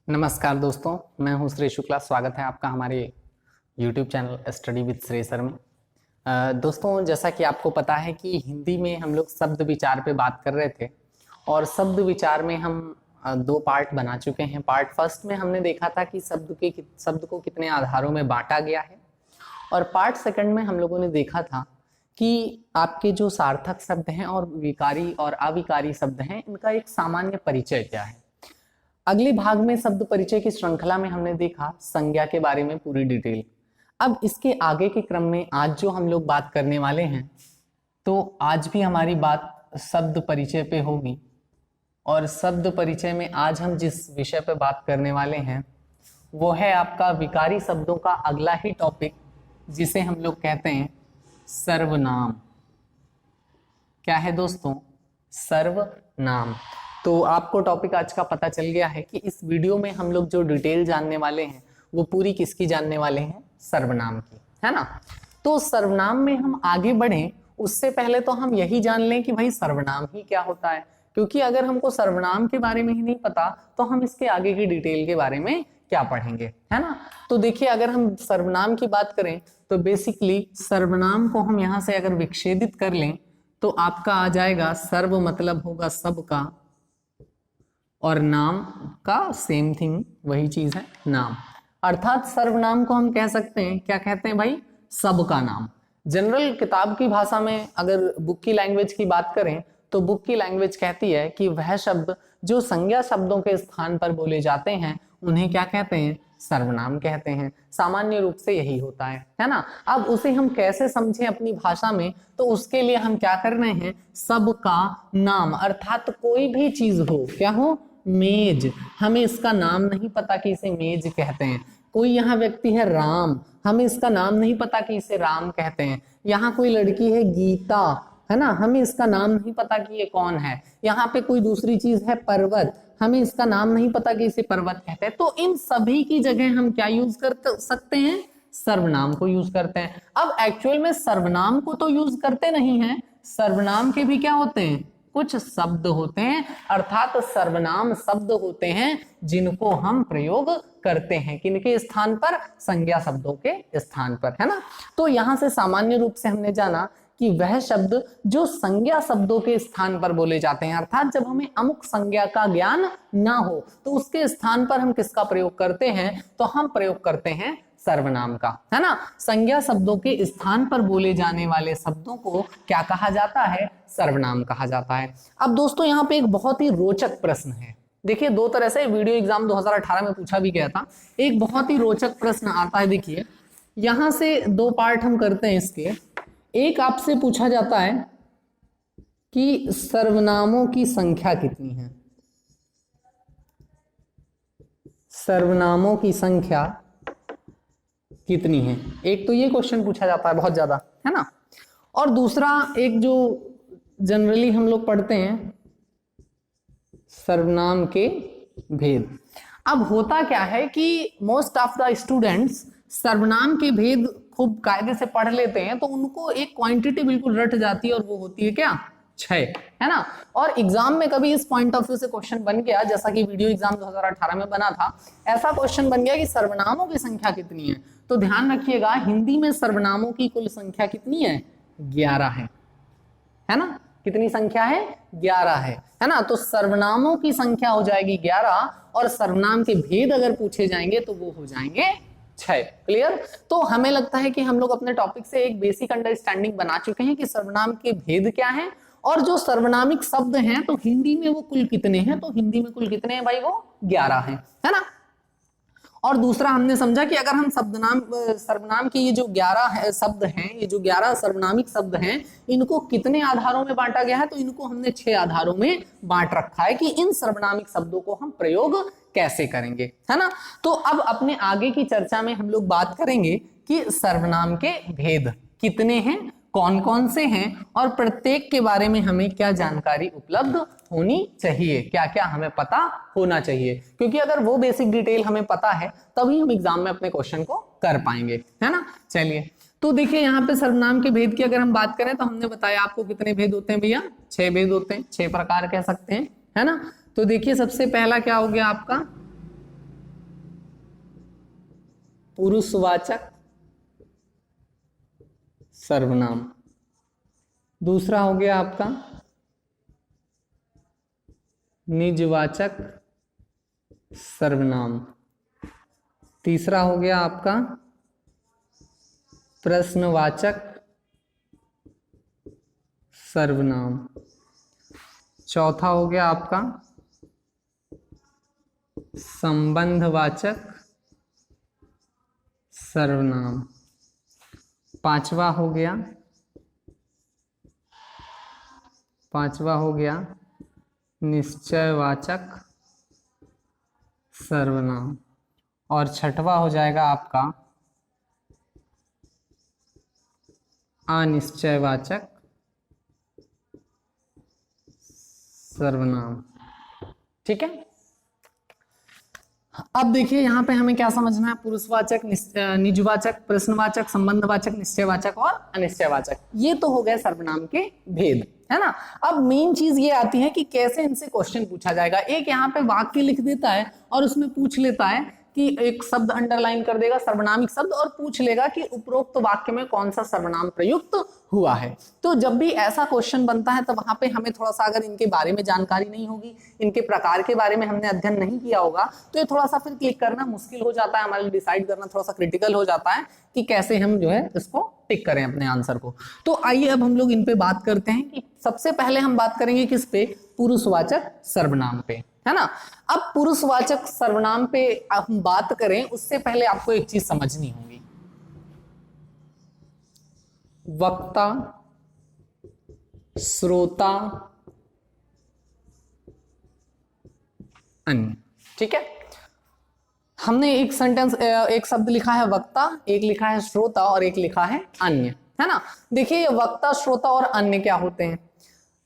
नमस्कार दोस्तों, मैं हूं श्री शुक्ला। स्वागत है आपका हमारे YouTube channel study with Shri sir में। दोस्तों, जैसा कि आपको पता है कि हिंदी में हम लोग शब्द विचार पे बात कर रहे थे और शब्द विचार में हम दो पार्ट बना चुके हैं। पार्ट फर्स्ट में हमने देखा था कि शब्द को कितने आधारों में बांटा गया है और पार्ट सेकंड में हम लोगों ने देखा था कि आपके जो सार्थक शब्द हैं और विकारी और अविकारी शब्द हैं, इनका एक सामान्य परिचय क्या है। अगले भाग में शब्द परिचय की श्रृंखला में हमने देखा संज्ञा के बारे में पूरी डिटेल। अब इसके आगे के क्रम में आज जो हम लोग बात करने वाले हैं, तो आज भी हमारी बात शब्द परिचय पे होगी और शब्द परिचय में आज हम जिस विषय पे बात करने वाले हैं वो है आपका विकारी शब्दों का अगला ही टॉपिक, जिसे हम लोग कहते हैं सर्वनाम। क्या है दोस्तों? सर्वनाम। तो आपको टॉपिक आज का पता चल गया है कि इस वीडियो में हम लोग जो डिटेल जानने वाले हैं वो पूरी किसकी जानने वाले हैं? सर्वनाम की, है ना। तो सर्वनाम में हम आगे बढ़ें उससे पहले तो हम यही जान लें कि भाई सर्वनाम ही क्या होता है, क्योंकि अगर हमको सर्वनाम के बारे में ही नहीं पता तो हम इसके आगे की डिटेल के बारे में क्या पढ़ेंगे, है ना। तो देखिए, अगर हम सर्वनाम की बात करें तो बेसिकली सर्वनाम को हम यहाँ से अगर विच्छेदित कर लें तो आपका आ जाएगा सर्व मतलब होगा सबका और नाम का सेम थिंग, वही चीज है नाम। अर्थात सर्वनाम को हम कह सकते हैं, क्या कहते हैं भाई? सबका नाम। जनरल किताब की भाषा में अगर बुक की लैंग्वेज की बात करें तो बुक की लैंग्वेज कहती है कि वह शब्द जो संज्ञा शब्दों के स्थान पर बोले जाते हैं उन्हें क्या कहते हैं? सर्वनाम कहते हैं। सामान्य रूप से यही होता है ना। अब उसे हम कैसे समझें अपनी भाषा में, तो उसके लिए हम क्या कर रहे हैं? सबका नाम, अर्थात कोई भी चीज हो, क्या हो? मेज, हमें इसका नाम नहीं पता कि इसे मेज कहते हैं। कोई यहाँ व्यक्ति है राम, हमें इसका नाम नहीं पता कि इसे राम कहते हैं। यहाँ कोई लड़की है गीता, है ना, हमें इसका नाम नहीं पता कि ये कौन है। यहाँ पे कोई दूसरी चीज है पर्वत, हमें इसका नाम नहीं पता कि इसे पर्वत कहते हैं। तो इन सभी की जगह हम क्या यूज कर सकते हैं? सर्वनाम को यूज करते हैं। अब एक्चुअल में सर्वनाम को तो यूज करते नहीं है, सर्वनाम के भी क्या होते हैं? कुछ शब्द होते हैं, अर्थात सर्वनाम शब्द होते हैं जिनको हम प्रयोग करते हैं। किनके स्थान पर? संज्ञा शब्दों के स्थान पर, है ना। तो यहां से सामान्य रूप से हमने जाना कि वह शब्द जो संज्ञा शब्दों के स्थान पर बोले जाते हैं, अर्थात जब हमें अमुक संज्ञा का ज्ञान ना हो तो उसके स्थान पर हम किसका प्रयोग करते हैं? तो हम प्रयोग करते हैं सर्वनाम का, है ना। संज्ञा शब्दों के स्थान पर बोले जाने वाले शब्दों को क्या कहा जाता है? सर्वनाम कहा जाता है। अब दोस्तों, यहाँ पे एक बहुत ही रोचक प्रश्न है। देखिए, दो तरह से वीडियो एग्जाम 2018 में पूछा भी गया था। एक बहुत ही रोचक प्रश्न आता है, देखिए यहां से दो पार्ट हम करते हैं इसके। एक आपसे पूछा जाता है कि सर्वनामों की संख्या कितनी है? सर्वनामों की संख्या कितनी है? एक तो ये क्वेश्चन पूछा जाता है बहुत ज्यादा, है ना। और दूसरा एक जो जनरली हम लोग पढ़ते हैं, सर्वनाम के भेद। अब होता क्या है कि मोस्ट ऑफ द स्टूडेंट्स सर्वनाम के भेद खूब कायदे से पढ़ लेते हैं, तो उनको एक क्वांटिटी बिल्कुल रट जाती है और वो होती है क्या? 6, है ना। और एग्जाम में कभी इस पॉइंट ऑफ व्यू से क्वेश्चन बन गया, जैसा कि वीडियो एग्जाम 2018 में बना था, ऐसा क्वेश्चन बन गया कि सर्वनामों की संख्या कितनी है। तो ध्यान रखिएगा, हिंदी में सर्वनामों की कुल संख्या कितनी है? 11 है ना। कितनी संख्या है? 11 है ना। तो सर्वनामों की संख्या हो जाएगी 11 और सर्वनाम के भेद अगर पूछे जाएंगे तो वो हो जाएंगे 6। क्लियर? तो हमें लगता है कि हम लोग अपने टॉपिक से एक बेसिक अंडरस्टैंडिंग बना चुके हैं कि सर्वनाम के भेद क्या हैं और जो सर्वनामिक शब्द हैं तो हिंदी में वो कुल कितने हैं। तो हिंदी में कुल कितने हैं भाई? वो 11 हैं, है ना। और दूसरा हमने समझा कि अगर हम सर्वनाम के ये जो 11 शब्द हैं, ये जो 11 सर्वनामिक शब्द हैं, इनको कितने आधारों में बांटा गया है? तो इनको हमने 6 आधारों में बांट रखा है कि इन सर्वनामिक शब्दों को हम प्रयोग कैसे करेंगे, है ना। तो अब अपने आगे की चर्चा में हम लोग बात करेंगे कि सर्वनाम के भेद कितने हैं, कौन कौन से हैं और प्रत्येक के बारे में हमें क्या जानकारी उपलब्ध होनी चाहिए, क्या क्या हमें पता होना चाहिए। क्योंकि अगर वो बेसिक डिटेल हमें पता है तभी हम एग्जाम में अपने क्वेश्चन को कर पाएंगे, है ना। चलिए, तो देखिए यहाँ पे सर्वनाम के भेद की अगर हम बात करें तो हमने बताया आपको कितने भेद होते हैं भैया? 6 भेद होते हैं, 6 प्रकार कह सकते हैं, है ना। तो देखिए सबसे पहला क्या हो गया आपका? पुरुषवाचक सर्वनाम। दूसरा हो गया आपका निजवाचक सर्वनाम। तीसरा हो गया आपका प्रश्नवाचक सर्वनाम। चौथा हो गया आपका संबंधवाचक सर्वनाम। पांचवा हो गया निश्चयवाचक सर्वनाम। और छठवा हो जाएगा आपका अनिश्चयवाचक सर्वनाम। ठीक है, अब देखिए यहां पे हमें क्या समझना है, पुरुषवाचक, निजवाचक, प्रश्नवाचक, संबंधवाचक, निश्चयवाचक और अनिश्चयवाचक। ये तो हो गए सर्वनाम के भेद, है ना। अब मेन चीज ये आती है कि कैसे इनसे क्वेश्चन पूछा जाएगा। एक यहाँ पे वाक्य लिख देता है और उसमें पूछ लेता है कि एक शब्द अंडरलाइन कर देगा, सर्वनामिक शब्द, और पूछ लेगा कि उपरोक्त वाक्य में कौन सा सर्वनाम प्रयुक्त हुआ है। तो जब भी ऐसा क्वेश्चन बनता है तो वहां पे हमें थोड़ा सा, अगर इनके बारे में जानकारी नहीं होगी, इनके प्रकार के बारे में हमने अध्ययन नहीं किया होगा, तो ये थोड़ा सा फिर क्लिक करना मुश्किल हो जाता है, हमारे लिए डिसाइड करना थोड़ा सा क्रिटिकल हो जाता है कि कैसे हम जो है इसको टिक करें अपने आंसर को। तो आइए अब हम लोग इन पे बात करते हैं कि सबसे पहले हम बात करेंगे किस पे, पुरुषवाचक सर्वनाम पे, है ना। अब पुरुषवाचक सर्वनाम पे हम बात करें उससे पहले आपको एक चीज समझनी होगी। वक्ता, श्रोता, अन्य। ठीक है, हमने एक सेंटेंस, एक शब्द लिखा है वक्ता, एक लिखा है श्रोता और एक लिखा है अन्य, है ना। देखिए ये वक्ता, श्रोता और अन्य क्या होते हैं।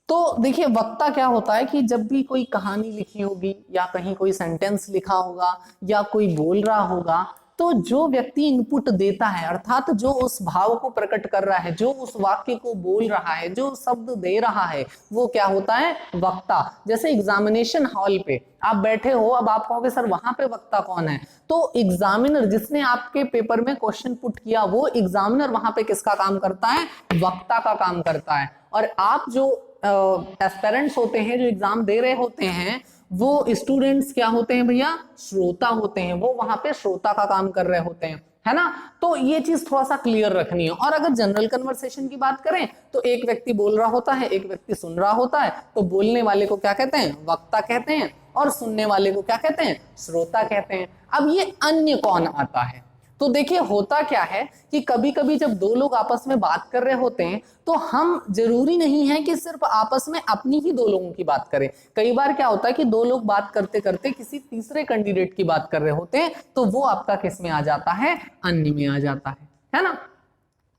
तो देखिए वक्ता क्या होता है कि जब भी कोई कहानी लिखी होगी या कहीं कोई सेंटेंस लिखा होगा या कोई बोल रहा होगा, तो जो व्यक्ति इनपुट देता है, अर्थात जो उस भाव को प्रकट कर रहा है, जो उस वाक्य को बोल रहा है, जो शब्द दे रहा है, वो क्या होता है, वक्ता। जैसे एग्जामिनेशन हॉल पे आप बैठे हो, अब आप कहोगे सर वहां पे वक्ता कौन है, तो एग्जामिनर, जिसने आपके पेपर में क्वेश्चन पुट किया, वो एग्जामिनर वहां पे किसका काम करता है, वक्ता का काम करता है। और आप जो एस्पिरेंट्स होते हैं, जो एग्जाम दे रहे होते हैं, वो स्टूडेंट्स क्या होते हैं भैया, श्रोता होते हैं, वो वहां पे श्रोता का काम कर रहे होते हैं, है ना। तो ये चीज थोड़ा सा क्लियर रखनी है। और अगर जनरल कन्वर्सेशन की बात करें तो एक व्यक्ति बोल रहा होता है, एक व्यक्ति सुन रहा होता है, तो बोलने वाले को क्या कहते हैं, वक्ता कहते हैं, और सुनने वाले को क्या कहते हैं, श्रोता कहते हैं। अब ये अन्य कौन आता है, तो देखिए होता क्या है कि कभी कभी जब दो लोग आपस में बात कर रहे होते हैं, तो हम, जरूरी नहीं है कि सिर्फ आपस में अपनी ही दो लोगों की बात करें। कई बार क्या होता है कि दो लोग बात करते करते किसी तीसरे कैंडिडेट की बात कर रहे होते हैं, तो वो आपका किस में आ जाता है, अन्य में आ जाता है ना।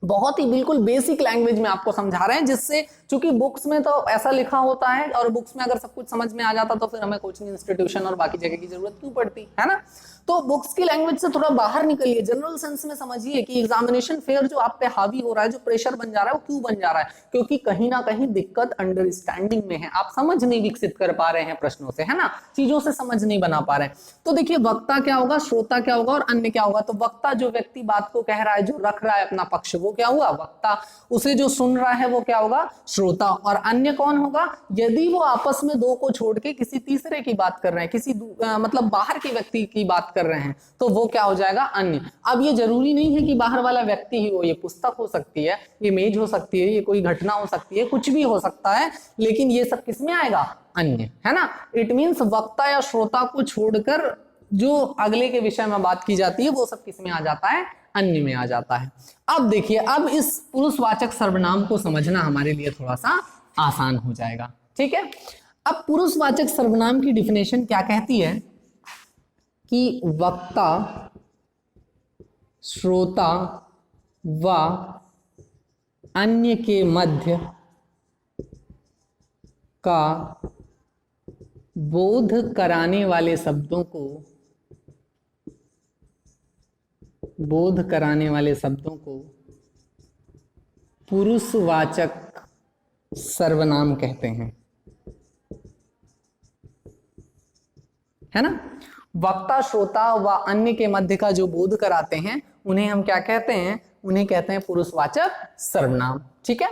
बहुत ही बिल्कुल बेसिक लैंग्वेज में आपको समझा रहे हैं, जिससे, चूंकि बुक्स में तो ऐसा लिखा होता है, और बुक्स में अगर सब कुछ समझ में आ जाता तो फिर हमें कोचिंग इंस्टीट्यूशन और बाकी जगह की जरूरत क्यों पड़ती, है ना। तो बुक्स की लैंग्वेज से थोड़ा बाहर निकलिए, जनरल सेंस में समझिए कि एग्जामिनेशन फेयर जो आप पे हावी हो रहा है, जो प्रेशर बन जा रहा है, वो क्यों बन जा रहा है, क्योंकि कहीं ना कहीं दिक्कत अंडरस्टैंडिंग में है, आप समझ नहीं विकसित कर पा रहे हैं प्रश्नों से, है ना, चीजों से समझ नहीं बना पा रहे हैं। तो देखिए वक्ता क्या होगा, श्रोता क्या होगा और अन्य क्या होगा। तो वक्ता जो व्यक्ति बात को कह रहा है, जो रख रहा है अपना पक्ष, वो क्या हुआ, वक्ता। उसे जो सुन रहा है वो क्या होगा, श्रोता। और अन्य कौन होगा, यदि वो आपस में दो को छोड़ के किसी तीसरे की बात कर रहे हैं, किसी मतलब बाहर के व्यक्ति की बात कर रहे हैं, तो वो क्या हो जाएगा, अन्य। अब ये जरूरी नहीं है कि बाहर वाला व्यक्ति ही हो, ये पुस्तक हो सकती है, ये मेज हो सकती है, ये कोई घटना हो सकती है, कुछ भी हो सकता है, लेकिन ये सब किसमें आएगा, अन्य, है ना। इट मीन्स वक्ता या श्रोता को छोड़कर जो अगले के विषय में बात की जाती है, वो सब किसमें आ जाता है, अन्य में आ जाता है। अब देखिए, अब इस पुरुषवाचक सर्वनाम को समझना हमारे लिए थोड़ा सा आसान हो जाएगा, ठीक है। अब पुरुषवाचक सर्वनाम की डिफिनेशन क्या कहती है कि वक्ता, श्रोता व अन्य के मध्य का बोध कराने वाले शब्दों को, बोध कराने वाले शब्दों को पुरुषवाचक सर्वनाम कहते हैं, है ना। वक्ता, श्रोता व अन्य के मध्य का जो बोध कराते हैं उन्हें हम क्या कहते हैं, उन्हें कहते हैं पुरुषवाचक सर्वनाम। ठीक है,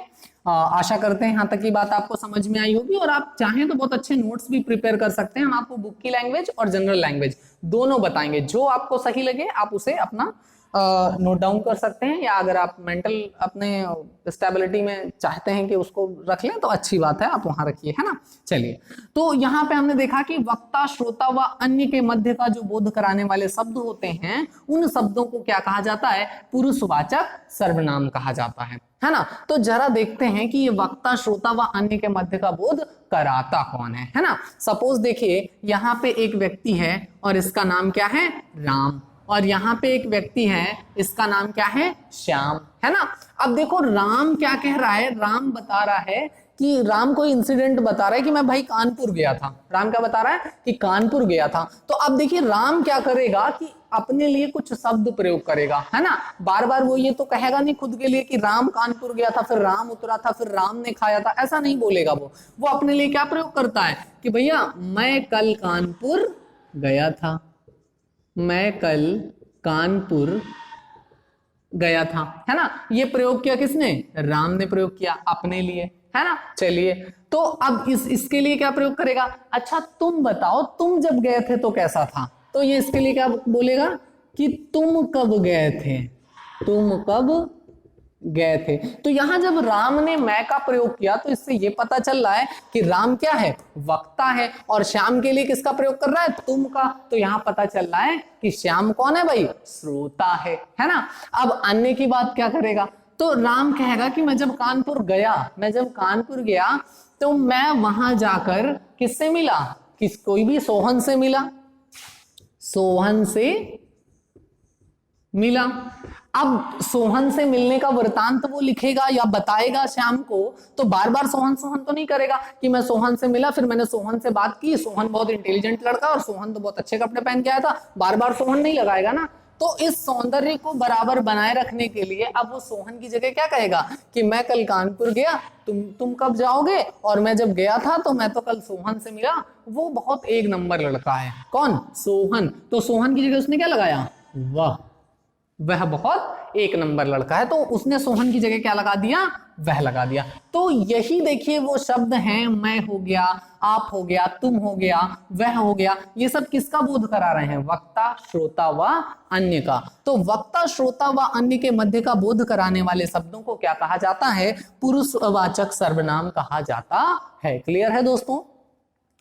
आशा करते हैं यहाँ तक की बात आपको समझ में आई होगी, और आप चाहें तो बहुत अच्छे नोट्स भी प्रिपेयर कर सकते हैं। हम आपको बुक की लैंग्वेज और जनरल लैंग्वेज दोनों बताएंगे, जो आपको सही लगे आप उसे अपना नोट डाउन कर सकते हैं, या अगर आप मेंटल अपने स्टेबिलिटी में चाहते हैं कि उसको रख लें तो अच्छी बात है, आप वहां रखिए, है ना। चलिए, तो यहाँ पे हमने देखा कि वक्ता, श्रोता व अन्य के मध्य का जो बोध कराने वाले शब्द होते हैं, उन शब्दों को क्या कहा जाता है, पुरुषवाचक सर्वनाम कहा जाता है ना। तो जरा देखते हैं कि ये वक्ता, श्रोता व अन्य के मध्य का बोध कराता कौन है ना। सपोज देखिए, यहाँ पे एक व्यक्ति है और इसका नाम क्या है, राम, और यहाँ पे एक व्यक्ति है, इसका नाम क्या है, श्याम, है ना। अब देखो राम क्या कह रहा है, राम बता रहा है कि राम कोई इंसिडेंट बता रहा है कि मैं भाई कानपुर गया था। राम क्या बता रहा है कि कानपुर गया था। तो अब देखिए राम क्या करेगा कि अपने लिए कुछ शब्द प्रयोग करेगा, है ना। बार बार वो ये तो कहेगा नहीं खुद के लिए कि राम कानपुर गया था, फिर राम उतरा था, फिर राम ने खाया था, ऐसा नहीं बोलेगा। वो अपने लिए क्या प्रयोग करता है कि भैया मैं कल कानपुर गया था, मैं कल कानपुर गया था, है ना। ये प्रयोग किया किसने, राम ने प्रयोग किया अपने लिए, है ना। चलिए, तो अब इसके लिए क्या प्रयोग करेगा, अच्छा तुम बताओ तुम जब गए थे तो कैसा था। तो ये इसके लिए क्या बोलेगा कि तुम कब गए थे, तुम कब गए थे। तो यहां जब राम ने मैं का प्रयोग किया तो इससे ये पता चल रहा है कि राम क्या है, वक्ता है, और श्याम के लिए किसका प्रयोग कर रहा है, तुम का। तो यहां पता चल रहा है कि श्याम कौन है भाई, श्रोता है ना। अब अन्य की बात क्या करेगा, तो राम कहेगा कि मैं जब कानपुर गया तो मैं वहां जाकर किससे मिला, कोई भी सोहन से मिला, सोहन से मिला। अब सोहन से मिलने का वृतांत वो लिखेगा या बताएगा श्याम को, तो बार बार सोहन सोहन तो नहीं करेगा कि मैं सोहन से मिला, फिर मैंने सोहन से बात की, सोहन बहुत इंटेलिजेंट लड़का और सोहन तो बहुत अच्छे कपड़े पहन के आया था, बार बार सोहन नहीं लगाएगा ना। तो इस सौंदर्य को बराबर बनाए रखने के लिए अब वो सोहन की जगह क्या कहेगा कि मैं कल कानपुर गया, तुम कब जाओगे, और मैं जब गया था तो मैं तो कल सोहन से मिला, वो बहुत एक नंबर लड़का है। कौन, सोहन। तो सोहन की जगह उसने क्या लगाया, वह बहुत एक नंबर लड़का है। तो उसने सोहन की जगह क्या लगा दिया, वह लगा दिया। तो यही देखिए वो शब्द हैं, मैं हो गया, आप हो गया, तुम हो गया, वह हो गया, ये सब किसका बोध करा रहे हैं, वक्ता, श्रोता व अन्य का। तो वक्ता, श्रोता व अन्य के मध्य का बोध कराने वाले शब्दों को क्या कहा जाता है, पुरुषवाचक सर्वनाम कहा जाता है। क्लियर है दोस्तों,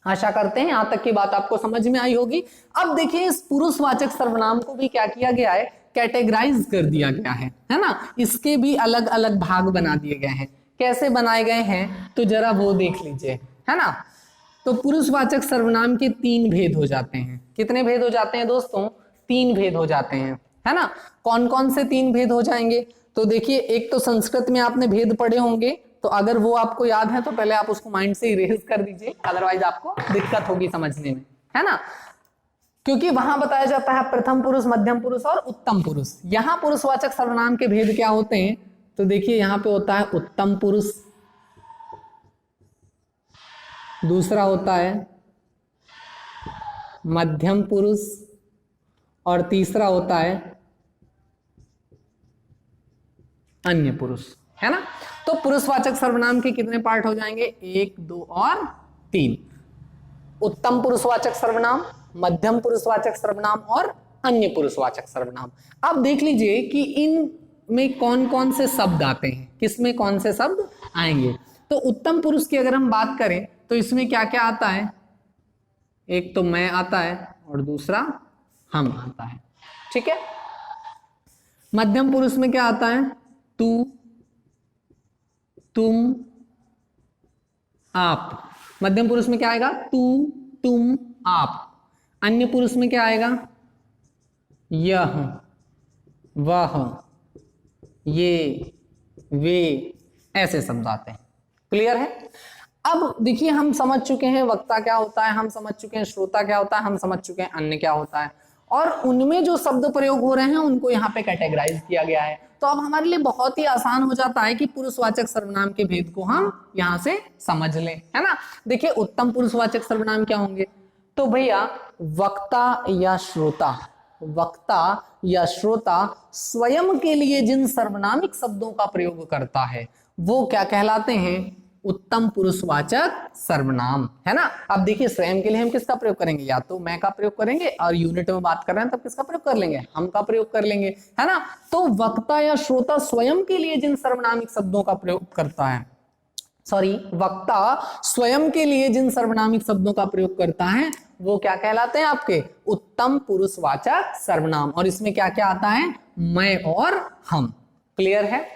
आशा करते हैं यहां तक की बात आपको समझ में आई होगी। अब देखिए इस पुरुषवाचक सर्वनाम को भी क्या किया गया है, कैटेगराइज कर दिया गया है ना। इसके भी अलग अलग भाग बना दिए गए हैं। कैसे बनाए गए हैं तो जरा वो देख लीजिए, है ना। तो पुरुषवाचक सर्वनाम के 3 भेद हो जाते हैं। कितने भेद हो जाते हैं दोस्तों, 3 भेद हो जाते हैं, है ना। कौन कौन से 3 भेद हो जाएंगे, तो देखिए एक तो संस्कृत में आपने भेद पढ़े होंगे, तो अगर वो आपको याद है तो पहले आप उसको माइंड से इरेज कर दीजिए, अदरवाइज आपको दिक्कत होगी समझने में, है ना। क्योंकि वहां बताया जाता है प्रथम पुरुष, मध्यम पुरुष और उत्तम पुरुष। यहां पुरुषवाचक सर्वनाम के भेद क्या होते हैं, तो देखिए यहां पे होता है उत्तम पुरुष, दूसरा होता है मध्यम पुरुष, और तीसरा होता है अन्य पुरुष, है ना। तो पुरुषवाचक सर्वनाम के कितने पार्ट हो जाएंगे, 1, 2 और 3। उत्तम पुरुषवाचक सर्वनाम, मध्यम पुरुषवाचक सर्वनाम और अन्य पुरुषवाचक सर्वनाम। अब देख लीजिए कि इन में कौन कौन से शब्द आते हैं, किसमें कौन से शब्द आएंगे। तो उत्तम पुरुष की अगर हम बात करें तो इसमें क्या क्या आता है, एक तो मैं आता है और दूसरा हम आता है, ठीक है। मध्यम पुरुष में क्या आता है, तू, तुम, आप। मध्यम पुरुष में क्या आएगा, तू, तुम, आप। अन्य पुरुष में क्या आएगा, यह, वह, ये, वे, ऐसे शब्द आते हैं। क्लियर है। अब देखिए हम समझ चुके हैं वक्ता क्या होता है, हम समझ चुके हैं श्रोता क्या होता है, हम समझ चुके हैं अन्य क्या होता है, और उनमें जो शब्द प्रयोग हो रहे हैं उनको यहाँ पे कैटेगराइज किया गया है। तो अब हमारे लिए बहुत ही आसान हो जाता है कि पुरुषवाचक सर्वनाम के भेद को हम यहाँ से समझ लें, है ना। देखिए उत्तम पुरुषवाचक सर्वनाम क्या होंगे, तो भैया वक्ता या श्रोता, वक्ता या श्रोता स्वयं के लिए जिन सर्वनामिक शब्दों का प्रयोग करता है वो क्या कहलाते हैं? उत्तम पुरुषवाचक सर्वनाम, है ना। अब देखिए स्वयं के लिए हम किसका प्रयोग करेंगे? या तो मैं का प्रयोग करेंगे, और यूनिट में बात कर रहे हैं तब किसका प्रयोग कर लेंगे? हम का प्रयोग कर लेंगे, है ना। तो वक्ता या श्रोता स्वयं के लिए जिन सर्वनामिक शब्दों का प्रयोग करता है, वक्ता स्वयं के लिए जिन सर्वनामिक शब्दों का प्रयोग करता है वो क्या कहलाते हैं आपके? उत्तम पुरुषवाचक सर्वनाम। और इसमें क्या क्या आता है? मैं और हम। क्लियर है।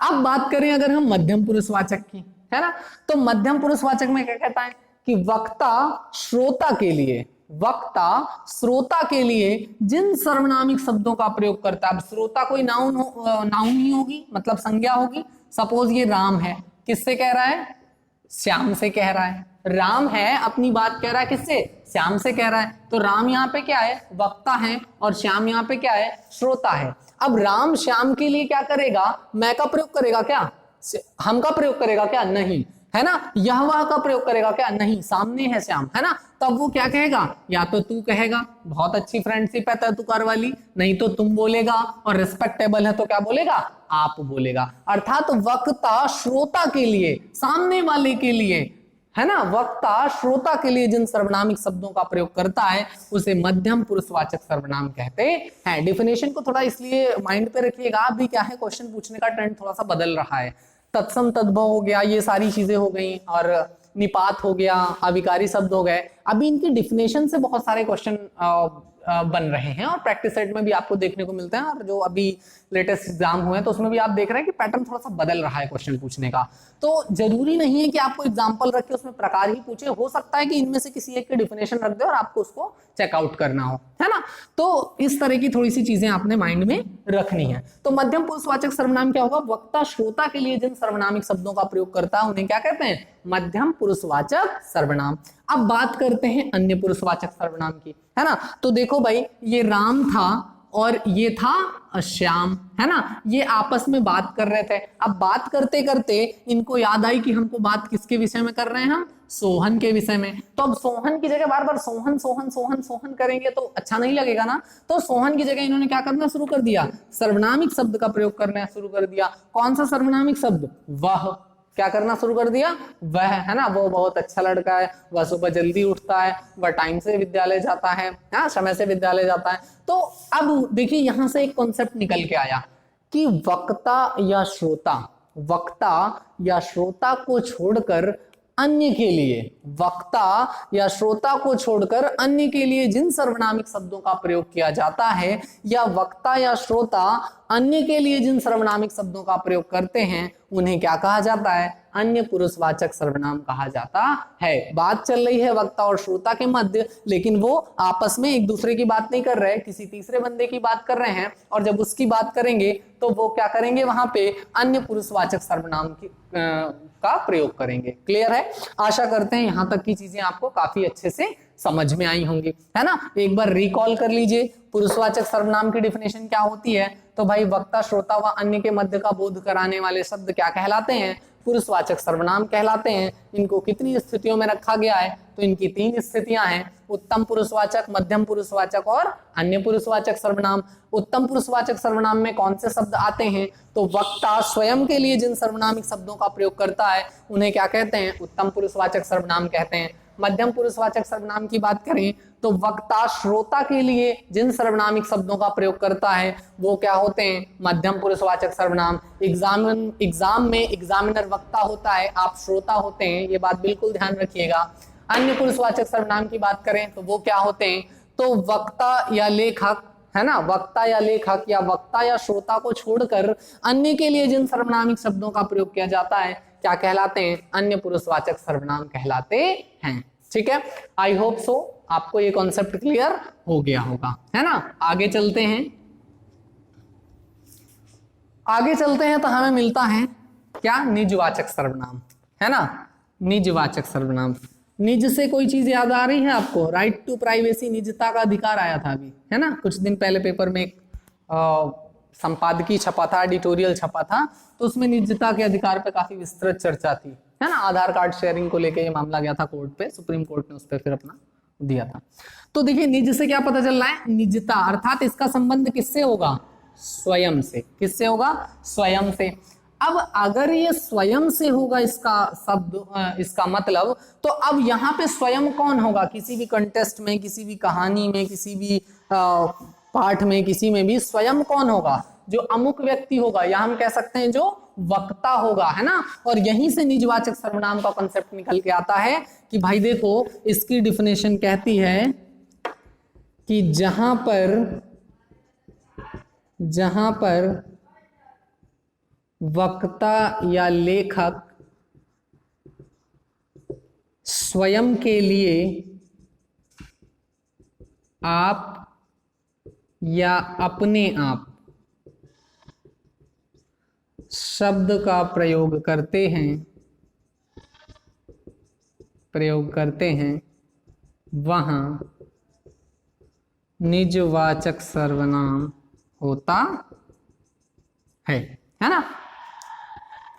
अब बात करें अगर हम मध्यम पुरुषवाचक की, है ना, तो मध्यम पुरुषवाचक में क्या कहता है कि वक्ता श्रोता के लिए जिन सर्वनामिक शब्दों का प्रयोग करता है। अब श्रोता कोई नाउन ही होगी, मतलब संज्ञा होगी। सपोज ये राम है, किससे कह रहा है? श्याम से कह रहा है। राम है, अपनी बात कह रहा है किससे? श्याम से कह रहा है। तो राम यहाँ पे क्या है? वक्ता है, और श्याम यहाँ पे क्या है? श्रोता है। अब राम श्याम के लिए क्या करेगा? मैं का प्रयोग करेगा क्या? हम का प्रयोग करेगा क्या? नहीं, है ना। यह वह का प्रयोग करेगा क्या? नहीं, सामने है श्याम, है ना। तब वो क्या कहेगा? या तो तू कहेगा, बहुत अच्छी फ्रेंडशिप है तय वाली, नहीं तो तुम बोलेगा, और रिस्पेक्टेबल है तो क्या बोलेगा? आप बोलेगा। अर्थात वक्ता श्रोता के लिए, सामने वाले के लिए, है ना, वक्ता श्रोता के लिए जिन सर्वनामिक शब्दों का प्रयोग करता है उसे मध्यम पुरुषवाचक सर्वनाम कहते हैं। डिफिनेशन को थोड़ा इसलिए माइंड पे रखिएगा, अभी क्या है क्वेश्चन पूछने का ट्रेंड थोड़ा सा बदल रहा है। तत्सम तद्भव हो गया, ये सारी चीजें हो गई, और निपात हो गया, अविकारी शब्द हो गए। अभी इनकी डिफिनेशन से बहुत सारे क्वेश्चन बन रहे हैं, और प्रैक्टिस सेट में भी आपको देखने को मिलते हैं, और जो अभी लेटेस्ट एग्जाम हुए हैं तो उसमें भी आप देख रहे हैं कि पैटर्न थोड़ा सा बदल रहा है क्वेश्चन पूछने का। तो जरूरी नहीं है कि आपको एग्जांपल रख के उसमें प्रकार ही पूछे, हो सकता है कि इनमें से किसी एक की डिफिनेशन रख दे और आपको उसको चेकआउट करना हो, है ना। तो इस तरह की थोड़ी सी चीजें आपने माइंड में रखनी है। तो मध्यम पुरुषवाचक सर्वनाम क्या होगा? वक्ता श्रोता के लिए जिन सर्वनामिक शब्दों का प्रयोग करता है उन्हें क्या कहते हैं? मध्यम पुरुषवाचक सर्वनाम। अब बात करते हैं अन्य पुरुषवाचक सर्वनाम की, है ना। तो देखो भाई, ये राम था और ये था श्याम, है ना। ये आपस में बात कर रहे थे। अब बात करते करते इनको याद आई कि हमको बात किसके विषय में कर रहे हैं? हम सोहन के विषय में। तो अब सोहन की जगह बार बार सोहन सोहन सोहन सोहन करेंगे तो अच्छा नहीं लगेगा ना। तो सोहन की जगह इन्होंने क्या करना शुरू कर दिया? सर्वनामिक शब्द का प्रयोग करना शुरू कर दिया। कौन सा सर्वनामिक शब्द? वह। क्या करना शुरू कर दिया? वह, है ना। वो बहुत अच्छा लड़का है, वह सुबह जल्दी उठता है, वह टाइम से विद्यालय जाता है, हाँ, समय से विद्यालय जाता है। तो अब देखिए यहां से एक कॉन्सेप्ट निकल के आया कि वक्ता या श्रोता को छोड़कर अन्य के लिए, वक्ता या श्रोता को छोड़कर अन्य के लिए जिन सर्वनामिक शब्दों का प्रयोग किया जाता है, या वक्ता या श्रोता अन्य के लिए जिन सर्वनामिक शब्दों का प्रयोग करते हैं उन्हें क्या कहा जाता है? अन्य पुरुषवाचक सर्वनाम कहा जाता है। बात चल रही है वक्ता और श्रोता के मध्य, लेकिन वो आपस में एक दूसरे की बात नहीं कर रहे, किसी तीसरे बंदे की बात कर रहे हैं। और जब उसकी बात करेंगे तो वो क्या करेंगे? वहां पे अन्य पुरुषवाचक सर्वनाम का प्रयोग करेंगे। क्लियर है? आशा करते हैं यहां तक की चीजें आपको काफी अच्छे से समझ में आई होंगी, है ना। एक बार रिकॉल कर लीजिए, पुरुषवाचक सर्वनाम की डिफिनेशन क्या होती है? तो भाई वक्ता श्रोता व अन्य के मध्य का बोध कराने वाले शब्द क्या कहलाते हैं? पुरुषवाचक सर्वनाम कहलाते हैं। इनको कितनी स्थितियों में रखा गया है? तो इनकी 3 स्थितियां हैं, उत्तम पुरुषवाचक, मध्यम पुरुषवाचक और अन्य पुरुषवाचक सर्वनाम। उत्तम पुरुषवाचक सर्वनाम में कौन से शब्द आते हैं? तो वक्ता स्वयं के लिए जिन सर्वनामिक शब्दों का प्रयोग करता है उन्हें क्या कहते हैं? उत्तम पुरुषवाचक सर्वनाम कहते हैं। मध्यम पुरुषवाचक सर्वनाम की बात करें तो वक्ता श्रोता के लिए जिन सर्वनामिक शब्दों का प्रयोग करता है वो क्या होते हैं? मध्यम पुरुषवाचक सर्वनाम। एग्जाम में एग्जामिनर वक्ता होता है, आप श्रोता होते हैं, ये बात बिल्कुल ध्यान रखिएगा। अन्य पुरुषवाचक सर्वनाम की बात करें तो वो क्या होते हैं? तो वक्ता या लेखक, है ना, वक्ता या लेखक या वक्ता या श्रोता को छोड़कर अन्य के लिए जिन सर्वनामिक शब्दों का प्रयोग किया जाता है क्या कहलाते हैं? अन्य पुरुषवाचक सर्वनाम कहलाते हैं। ठीक है, आई होप सो आपको ये कॉन्सेप्ट क्लियर हो गया होगा, है ना। आगे चलते हैं तो हमें मिलता है क्या? निजवाचक सर्वनाम, है ना। निजवाचक सर्वनाम, निज से कोई चीज याद आ रही है आपको? राइट टू प्राइवेसी, निजता का अधिकार आया था अभी, है ना। कुछ दिन पहले पेपर में एक संपादकीय छपा था, एडिटोरियल छपा था, तो उसमें निजता के अधिकार पे काफी विस्तृत चर्चा थी, है ना। आधार कार्ड शेयरिंग को लेके ये मामला गया था कोर्ट पे, सुप्रीम कोर्ट ने उस पर फिर अपना दिया था। तो देखिए निज से क्या पता चल रहा है, निजता, अर्थात इसका संबंध किससे होगा, स्वयं से। किससे होगा, स्वयं से। अब अगर ये स्वयं से होगा इसका शब्द, इसका मतलब, तो अब यहाँ पे स्वयं कौन होगा, किसी भी कंटेस्ट में, किसी भी कहानी में, किसी भी पाठ में, किसी में भी स्वयं कौन होगा, जो अमुक व्यक्ति होगा, या हम कह सकते हैं जो वक्ता होगा, है ना। और यहीं से निजवाचक सर्वनाम का कॉन्सेप्ट निकल के आता है कि भाई देखो इसकी डिफिनेशन कहती है कि जहां पर वक्ता या लेखक स्वयं के लिए आप या अपने आप शब्द का प्रयोग करते हैं वहां निजवाचक सर्वनाम होता है ना।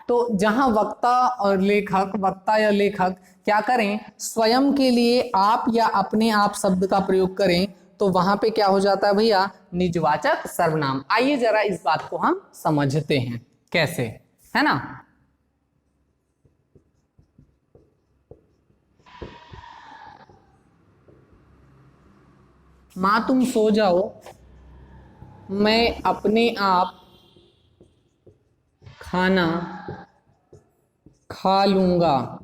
तो जहां वक्ता और लेखक, वक्ता या लेखक क्या करें, स्वयं के लिए आप या अपने आप शब्द का प्रयोग करें, तो वहां पे क्या हो जाता है भैया, निजवाचक सर्वनाम। आइए जरा इस बात को हम समझते हैं कैसे, है ना। मां तुम सो जाओ, मैं अपने आप खाना खा लूंगा।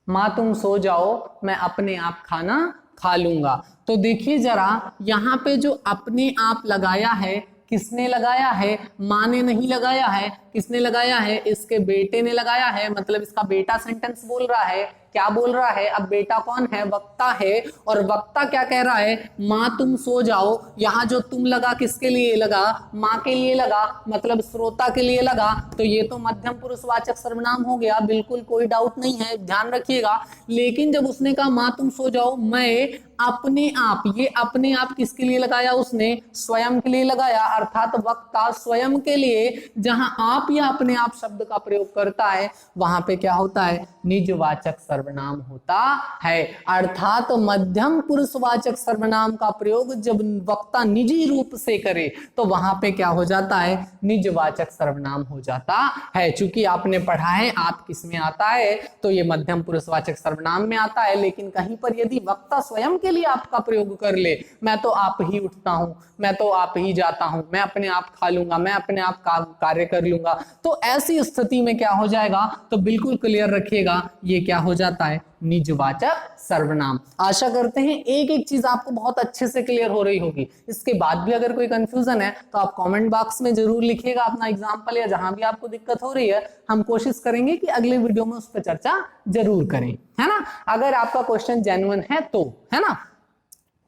मां तुम सो जाओ, मैं अपने आप खाना खा लूंगा। तो देखिए जरा यहां पे जो अपने आप लगाया है, किसने लगाया है, मां ने नहीं लगाया है। किसने लगाया है, इसके बेटे ने लगाया है, मतलब इसका बेटा सेंटेंस बोल रहा है। क्या बोल रहा है, अब बेटा कौन है, वक्ता है। और वक्ता क्या कह रहा है, मां तुम सो जाओ। यहां जो तुम लगा किसके लिए लगा, मां के लिए लगा, मतलब श्रोता के लिए लगा। तो ये तो मध्यम पुरुषवाचक सर्वनाम हो गया, बिल्कुल कोई डाउट नहीं है, ध्यान रखिएगा। लेकिन जब उसने कहा मां तुम सो जाओ, मैं अपने आप, ये अपने आप किसके लिए लगाया, उसने स्वयं के लिए लगाया, अर्थात वक्ता स्वयं के लिए जहां आप या अपने आप शब्द का प्रयोग करता है, वहां पे क्या होता है, निजवाचक सर्वनाम होता है। अर्थात मध्यम पुरुषवाचक सर्वनाम का प्रयोग जब वक्ता निजी रूप से करे, तो वहां पे क्या हो जाता है, निजवाचक सर्वनाम हो जाता है। चूंकि आपने पढ़ा है आप किस में आता है, तो ये मध्यम पुरुषवाचक सर्वनाम में आता है। लेकिन कहीं पर यदि वक्ता स्वयं के लिए आपका प्रयोग कर ले, मैं तो आप ही उठता हूं, मैं तो आप ही जाता हूं, मैं अपने आप खा लूंगा, मैं अपने आप कार्य कर लूंगा, तो ऐसी स्थिति में क्या हो जाएगा, तो बिल्कुल क्लियर रखिएगा, ये क्या हो जाता है, निजवाचक सर्वनाम। आशा करते हैं एक एक चीज आपको बहुत अच्छे से क्लियर हो रही होगी। इसके बाद भी अगर कोई कंफ्यूजन है तो आप कमेंट बॉक्स में जरूर लिखिएगा अपना एग्जांपल, या जहां भी आपको दिक्कत हो रही है हम कोशिश करेंगे कि अगले वीडियो में उस पर चर्चा जरूर करें, है ना, अगर आपका क्वेश्चन जेन्युइन है तो, है ना।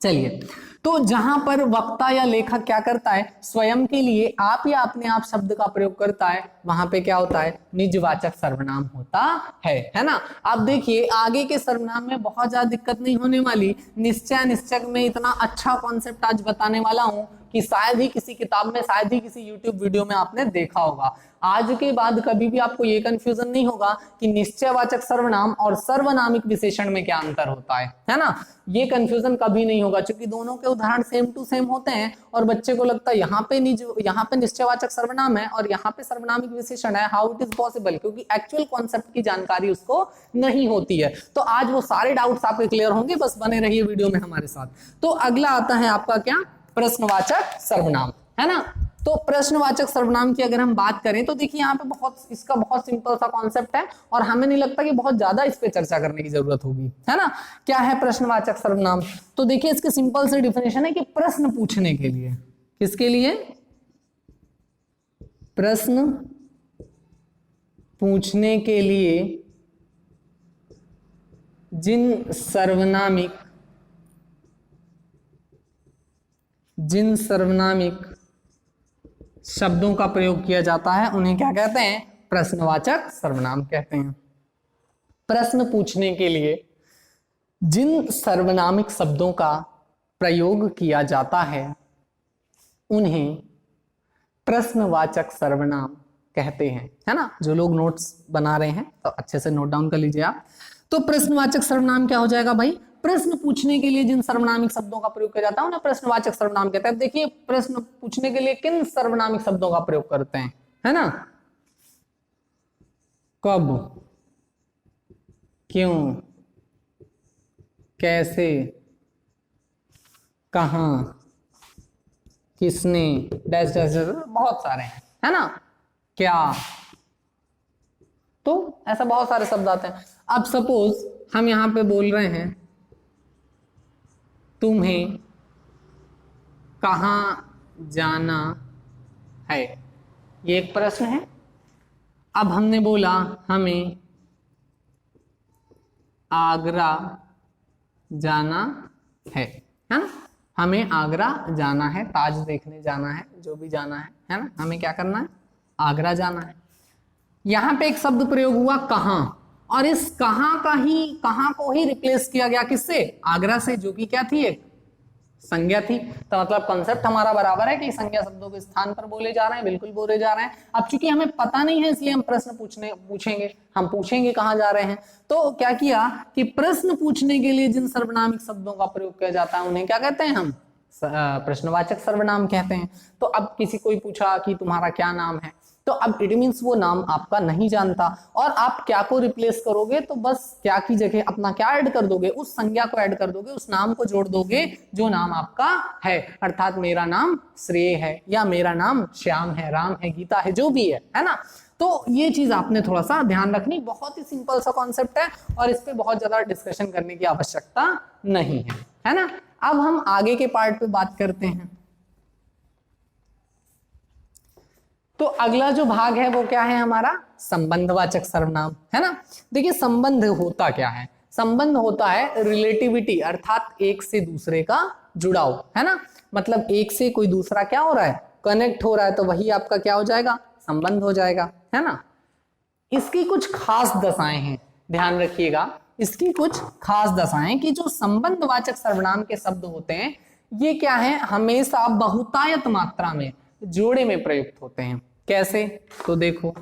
चलिए, तो जहां पर वक्ता या लेखक क्या करता है, स्वयं के लिए आप या अपने आप शब्द का प्रयोग करता है, वहां पे क्या होता है, निजवाचक सर्वनाम होता है ना। अब देखिए आगे के सर्वनाम में बहुत ज्यादा दिक्कत नहीं होने वाली। निश्चय निश्चय में इतना अच्छा कॉन्सेप्ट आज बताने वाला हूं कि शायद ही किसी किताब में, शायद ही किसी यूट्यूब वीडियो में आपने देखा होगा। आज के बाद कभी भी आपको ये कंफ्यूजन नहीं होगा कि निश्चयवाचक सर्वनाम और सर्वनामिक विशेषण में क्या अंतर होता है ना। ये कंफ्यूजन कभी नहीं होगा, क्योंकि दोनों के उदाहरण सेम टू सेम होते हैं और बच्चे को लगता है यहाँ पे निश्चयवाचक सर्वनाम है और यहाँ पे सर्वनामिक विशेषण है, हाउ इट इज पॉसिबल, क्योंकि एक्चुअल कॉन्सेप्ट की जानकारी उसको नहीं होती है। तो आज वो सारे डाउट्स आपके क्लियर होंगे, बस बने रहिए वीडियो में हमारे साथ। तो अगला आता है आपका क्या, प्रश्नवाचक सर्वनाम, है ना। तो प्रश्नवाचक सर्वनाम की अगर हम बात करें तो देखिए यहाँ पे इसका बहुत सिंपल सा कॉन्सेप्ट है और हमें नहीं लगता कि बहुत ज्यादा इस पे चर्चा करने की जरूरत होगी, है ना। क्या है प्रश्नवाचक सर्वनाम, तो देखिए इसकी सिंपल सी डिफिनेशन है कि प्रश्न पूछने के लिए, किसके लिए, प्रश्न पूछने के लिए जिन सर्वनामिक शब्दों का प्रयोग किया जाता है उन्हें क्या कहते हैं, प्रश्नवाचक सर्वनाम कहते हैं। प्रश्न पूछने के लिए जिन सर्वनामिक शब्दों का प्रयोग किया जाता है उन्हें प्रश्नवाचक सर्वनाम कहते हैं, है ना। जो लोग नोट्स बना रहे हैं तो अच्छे से नोट डाउन कर लीजिए आप। तो प्रश्नवाचक सर्वनाम क्या हो जाएगा भाई, प्रश्न पूछने के लिए जिन सर्वनामिक शब्दों का प्रयोग किया जाता है उन्हें प्रश्नवाचक सर्वनाम कहते हैं। देखिए प्रश्न पूछने के लिए किन सर्वनामिक शब्दों का प्रयोग करते हैं, है ना, कब, क्यों, कैसे, कहां, किसने, डैश डैश डैश, बहुत सारे हैं, है ना, क्या, तो ऐसा बहुत सारे शब्द आते हैं। अब सपोज हम यहां पे बोल रहे हैं तुम्हें कहां जाना है, ये एक प्रश्न है। अब हमने बोला हमें आगरा जाना है ना, हमें आगरा जाना है, ताज देखने जाना है, जो भी जाना है ना, हमें क्या करना है, आगरा जाना है। यहां पे एक शब्द प्रयोग हुआ कहां, और इस कहां को ही रिप्लेस किया गया किससे, आगरा से, जो कि क्या थी, एक संज्ञा थी। तो मतलब कॉन्सेप्ट हमारा बराबर है कि संज्ञा शब्दों के स्थान पर बोले जा रहे हैं, बिल्कुल बोले जा रहे हैं। अब चूंकि हमें पता नहीं है इसलिए हम प्रश्न पूछेंगे, हम पूछेंगे कहां जा रहे हैं। तो क्या किया कि प्रश्न पूछने के लिए जिन सर्वनामिक शब्दों का प्रयोग किया जाता है उन्हें क्या कहते हैं, हम प्रश्नवाचक सर्वनाम कहते हैं। तो अब किसी कोई पूछा कि तुम्हारा क्या नाम है, तो अब इट मीन्स वो नाम आपका नहीं जानता, और आप क्या को रिप्लेस करोगे, तो बस क्या की जगह अपना क्या ऐड कर दोगे, उस संज्ञा को ऐड कर दोगे, उस नाम को जोड़ दोगे जो नाम आपका है। अर्थात मेरा नाम श्रेय है, या मेरा नाम श्याम है, राम है, गीता है, जो भी है ना। तो ये चीज आपने थोड़ा सा ध्यान रखनी, बहुत ही सिंपल सा कॉन्सेप्ट है और इस पे बहुत ज्यादा डिस्कशन करने की आवश्यकता नहीं है ना। अब हम आगे के पार्ट पे बात करते हैं। तो अगला जो भाग है वो क्या है हमारा, संबंधवाचक सर्वनाम, है ना। देखिए संबंध होता क्या है, संबंध होता है रिलेटिविटी, अर्थात एक से दूसरे का जुड़ाव, है ना। मतलब एक से कोई दूसरा क्या हो रहा है, कनेक्ट हो रहा है, तो वही आपका क्या हो जाएगा, संबंध हो जाएगा, है ना। इसकी कुछ खास दशाएं हैं, ध्यान रखिएगा, इसकी कुछ खास दशाएं कि जो संबंधवाचक सर्वनाम के शब्द होते हैं ये क्या है, हमेशा बहुतायत मात्रा में जोड़े में प्रयुक्त होते हैं। कैसे, तो देखो,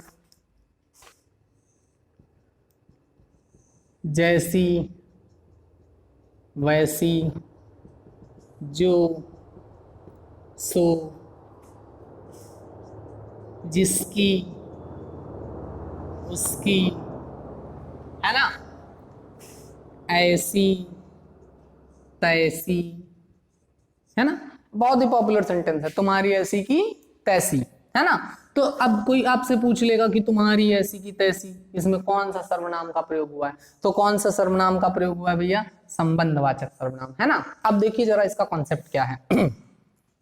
जैसी, वैसी, जो, सो, जिसकी, उसकी, है ना, ऐसी, तैसी, है ना। बहुत ही पॉपुलर सेंटेंस है, तुम्हारी ऐसी की तैसी, है ना। तो अब कोई आपसे पूछ लेगा कि तुम्हारी ऐसी की तैसी, इसमें कौन सा सर्वनाम का प्रयोग हुआ है, तो कौन सा सर्वनाम का प्रयोग हुआ है भैया, संबंधवाचक सर्वनाम, है ना। अब देखिए जरा इसका कॉन्सेप्ट क्या है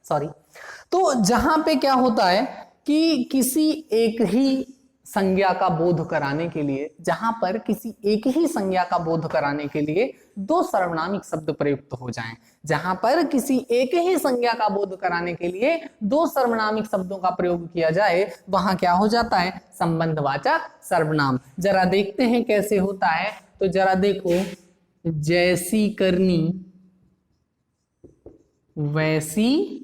सॉरी। तो जहां पे क्या होता है कि किसी एक ही संज्ञा का बोध कराने के लिए, जहां पर किसी एक ही संज्ञा का बोध कराने के लिए दो सर्वनामिक शब्द प्रयुक्त हो जाएं, जहां पर किसी एक ही संज्ञा का बोध कराने के लिए दो सर्वनामिक शब्दों का प्रयोग किया जाए, वहां क्या हो जाता है, संबंधवाचक सर्वनाम। जरा देखते हैं कैसे होता है, तो जरा देखो, जैसी करनी वैसी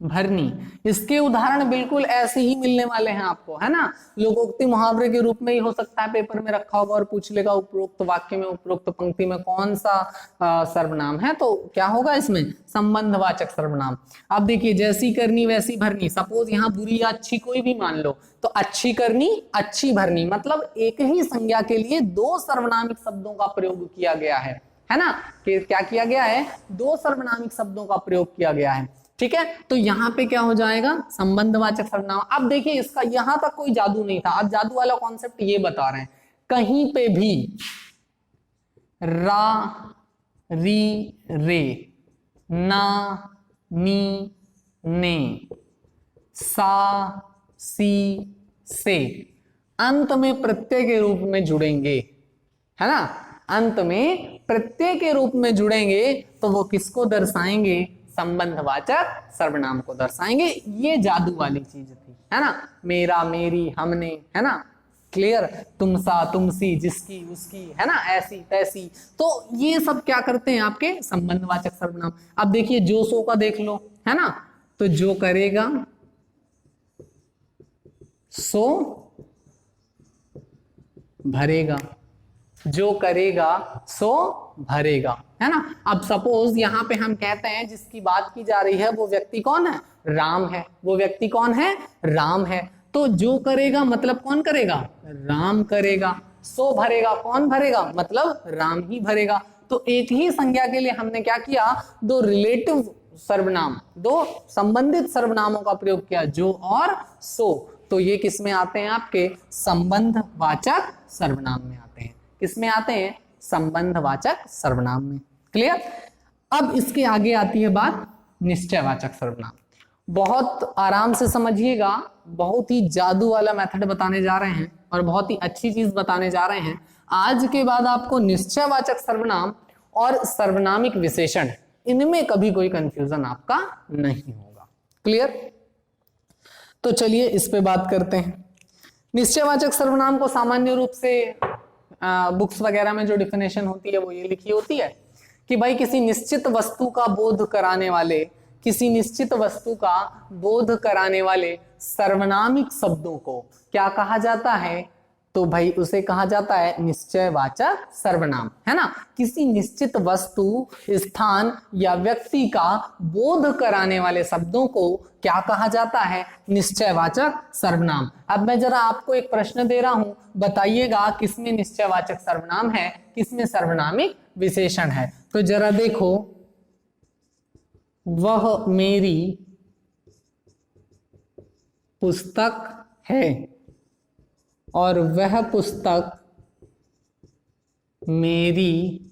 भरनी, इसके उदाहरण बिल्कुल ऐसे ही मिलने वाले हैं आपको, है ना। लोकोक्ति मुहावरे के रूप में ही हो सकता है, पेपर में रखा होगा और पूछ लेगा उपरोक्त वाक्य में, उपरोक्त पंक्ति में कौन सा सर्वनाम है, तो क्या होगा इसमें, संबंधवाचक सर्वनाम। अब देखिए, जैसी करनी वैसी भरनी, सपोज यहाँ बुरी या अच्छी कोई भी मान लो, तो अच्छी करनी अच्छी भरनी, मतलब एक ही संज्ञा के लिए दो सर्वनामिक शब्दों का प्रयोग किया गया है ना। कि क्या किया गया है, दो सर्वनामिक शब्दों का प्रयोग किया गया है, ठीक है। तो यहां पे क्या हो जाएगा, संबंधवाचक सर्वनाम। अब देखिए इसका यहां तक कोई जादू नहीं था, अब जादू वाला कॉन्सेप्ट ये बता रहे हैं, कहीं पे भी रा, री, रे, ना, नी, ने, सा, सी, से अंत में प्रत्यय के रूप में जुड़ेंगे, है ना। अंत में प्रत्यय के रूप में जुड़ेंगे तो वो किसको दर्शाएंगे, संबंधवाचक सर्वनाम को दर्शाएंगे। ये जादू वाली चीज थी, है ना, मेरा, मेरी, हमने, है ना, क्लियर, तुमसा, तुमसी, जिसकी, उसकी, है ना, ऐसी तैसी। तो ये सब क्या करते हैं आपके संबंधवाचक सर्वनाम। अब देखिए जो सो का देख लो, है ना, तो जो करेगा सो भरेगा, जो करेगा सो भरेगा, है ना। अब सपोज यहाँ पे हम कहते हैं जिसकी बात की जा रही है वो व्यक्ति कौन है, राम है। वो व्यक्ति कौन है, राम है। तो जो करेगा मतलब कौन करेगा, राम करेगा। सो भरेगा, कौन भरेगा, मतलब राम ही भरेगा। तो एक ही संज्ञा के लिए हमने क्या किया, दो रिलेटिव सर्वनाम, दो संबंधित सर्वनामों का प्रयोग किया, जो और सो। तो ये किस में आते हैं, आपके संबंधवाचक सर्वनाम में आते हैं। किस में आते हैं, संबंधवाचक सर्वनाम में। क्लियर। अब इसके आगे आती है बात निश्चयवाचक सर्वनाम। बहुत आराम से समझिएगा, बहुत ही जादू वाला मेथड बताने जा रहे हैं और बहुत ही अच्छी चीज बताने जा रहे हैं। आज के बाद आपको निश्चयवाचक सर्वनाम और सर्वनामिक विशेषण, इनमें कभी कोई कंफ्यूजन आपका नहीं होगा। क्लियर। तो चलिए इस पे बात करते हैं। निश्चयवाचक सर्वनाम को सामान्य रूप से बुक्स वगैरह में जो डिफिनेशन होती है वो ये लिखी होती है कि भाई किसी निश्चित वस्तु का बोध कराने वाले, किसी निश्चित वस्तु का बोध कराने वाले सर्वनामिक शब्दों को क्या कहा जाता है, तो भाई उसे कहा जाता है निश्चयवाचक सर्वनाम, है ना। किसी निश्चित वस्तु, स्थान या व्यक्ति का बोध कराने वाले शब्दों को क्या कहा जाता है, निश्चयवाचक सर्वनाम। अब मैं जरा आपको एक प्रश्न दे रहा हूं, बताइएगा किसमें निश्चयवाचक सर्वनाम है, किसमें सर्वनामिक विशेषण है। तो जरा देखो, वह मेरी पुस्तक है और वह पुस्तक मेरी।